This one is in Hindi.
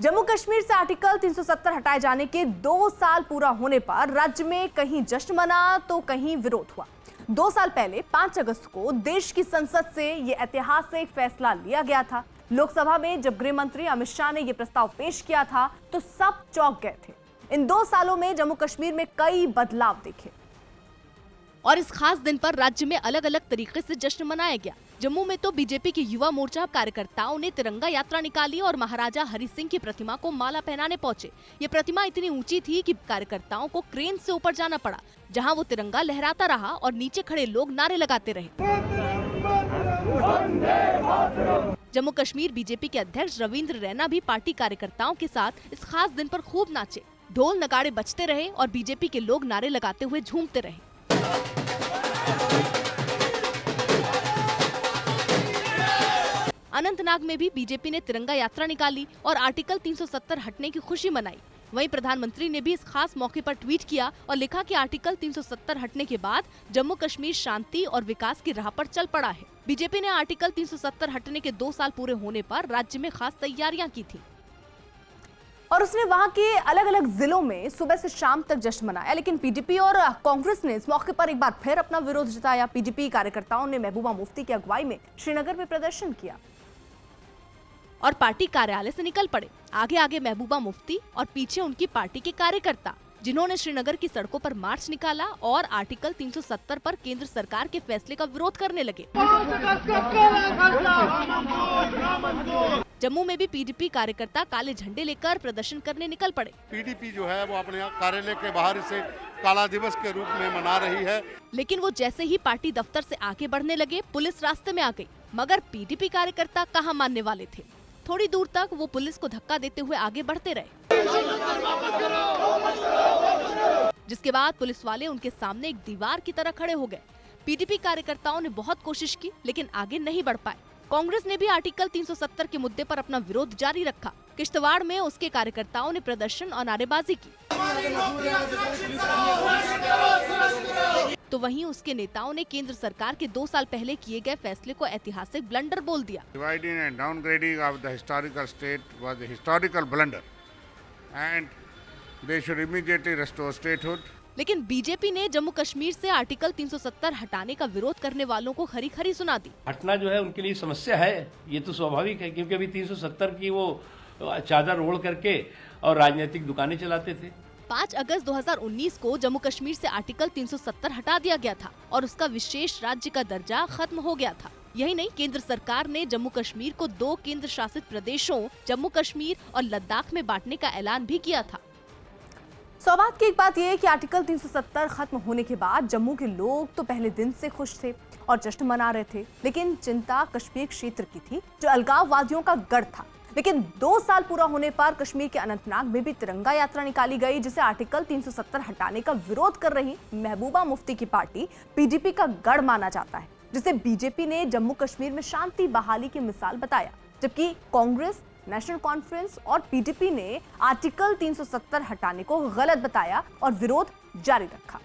जम्मू कश्मीर से आर्टिकल 370 हटाए जाने के 2 साल पूरा होने पर राज्य में कहीं जश्न मना तो कहीं विरोध हुआ। 2 साल पहले 5 अगस्त को देश की संसद से यह ऐतिहासिक फैसला लिया गया था। लोकसभा में जब गृह मंत्री अमित शाह ने यह प्रस्ताव पेश किया था तो सब चौंक गए थे। इन 2 सालों में जम्मू कश्मीर में कई बदलाव देखे और इस खास दिन पर राज्य में अलग अलग तरीके से जश्न मनाया गया। जम्मू में तो बीजेपी के युवा मोर्चा कार्यकर्ताओं ने तिरंगा यात्रा निकाली और महाराजा हरि सिंह की प्रतिमा को माला पहनाने पहुंचे। ये प्रतिमा इतनी ऊंची थी कि कार्यकर्ताओं को क्रेन से ऊपर जाना पड़ा, जहां वो तिरंगा लहराता रहा और नीचे खड़े लोग नारे लगाते रहे। जम्मू कश्मीर बीजेपी के अध्यक्ष रविंद्र रैना भी पार्टी कार्यकर्ताओं के साथ इस खास दिन पर खूब नाचे। ढोल नगाड़े बजते रहे और बीजेपी के लोग नारे लगाते हुए झूमते रहे। अनंतनाग में भी बीजेपी ने तिरंगा यात्रा निकाली और आर्टिकल 370 हटने की खुशी मनाई। वहीं प्रधानमंत्री ने भी इस खास मौके पर ट्वीट किया और लिखा कि आर्टिकल 370 हटने के बाद जम्मू कश्मीर शांति और विकास की राह पर चल पड़ा है। बीजेपी ने आर्टिकल 370 हटने के 2 साल पूरे होने पर राज्य में खास तैयारियां की थी और उसने वहां के अलग अलग जिलों में सुबह से शाम तक जश्न मनाया। लेकिन पीडीपी और कांग्रेस ने इस मौके पर एक बार फिर अपना विरोध जताया। पीडीपी कार्यकर्ताओं ने महबूबा मुफ्ती की अगुवाई में श्रीनगर में प्रदर्शन किया और पार्टी कार्यालय से निकल पड़े। आगे आगे महबूबा मुफ्ती और पीछे उनकी पार्टी के कार्यकर्ता, जिन्होंने श्रीनगर की सड़कों पर मार्च निकाला और आर्टिकल 370 पर केंद्र सरकार के फैसले का विरोध करने लगे। जम्मू में भी पीडीपी कार्यकर्ता काले झंडे लेकर प्रदर्शन करने निकल पड़े। पीडीपी जो है वो अपने कार्यालय के बाहर इसे काला दिवस के रूप में मना रही है। लेकिन वो जैसे ही पार्टी दफ्तर से आगे बढ़ने लगे, पुलिस रास्ते में आ गई। मगर पीडीपी कार्यकर्ता कहां मानने वाले थे। थोड़ी दूर तक वो पुलिस को धक्का देते हुए आगे बढ़ते रहे, जिसके बाद पुलिस वाले उनके सामने एक दीवार की तरह खड़े हो गए। पीडीपी कार्यकर्ताओं ने बहुत कोशिश की लेकिन आगे नहीं बढ़ पाए। कांग्रेस ने भी आर्टिकल 370 के मुद्दे पर अपना विरोध जारी रखा। किश्तवाड़ में उसके कार्यकर्ताओं ने प्रदर्शन और नारेबाजी की, तो वहीं उसके नेताओं ने केंद्र सरकार के 2 साल पहले किए गए फैसले को ऐतिहासिक ब्लंडर बोल दिया। Dividing and downgrading of the historical state was a historical blunder, and they should immediately restore statehood. लेकिन बीजेपी ने जम्मू कश्मीर से आर्टिकल 370 हटाने का विरोध करने वालों को खरी खरी सुना दी। हटना जो है उनके लिए समस्या है, ये तो स्वाभाविक है, क्योंकि अभी 370 की वो चादर ओढ़ करके और राजनीतिक दुकानें चलाते थे। 5 अगस्त 2019 को जम्मू कश्मीर से आर्टिकल 370 हटा दिया गया था और उसका विशेष राज्य का दर्जा खत्म हो गया था। यही नहीं, केंद्र सरकार ने जम्मू कश्मीर को 2 केंद्र शासित प्रदेशों जम्मू कश्मीर और लद्दाख में बांटने का ऐलान भी किया था। सौभाग्य की एक बात यह है कि आर्टिकल 370 खत्म होने के बाद जम्मू के लोग तो पहले दिन से खुश थे और जश्न मना रहे थे, लेकिन चिंता कश्मीर क्षेत्र की थी जो अलगाववादियों का गढ़ था। लेकिन 2 साल पूरा होने पर कश्मीर के अनंतनाग में भी तिरंगा यात्रा निकाली गई, जिसे आर्टिकल 370 हटाने का विरोध कर रही महबूबा मुफ्ती की पार्टी पीडीपी का गढ़ माना जाता है, जिसे बीजेपी ने जम्मू कश्मीर में शांति बहाली की मिसाल बताया, जबकि कांग्रेस, नेशनल कॉन्फ्रेंस और पीडीपी ने आर्टिकल 370 हटाने को गलत बताया और विरोध जारी रखा।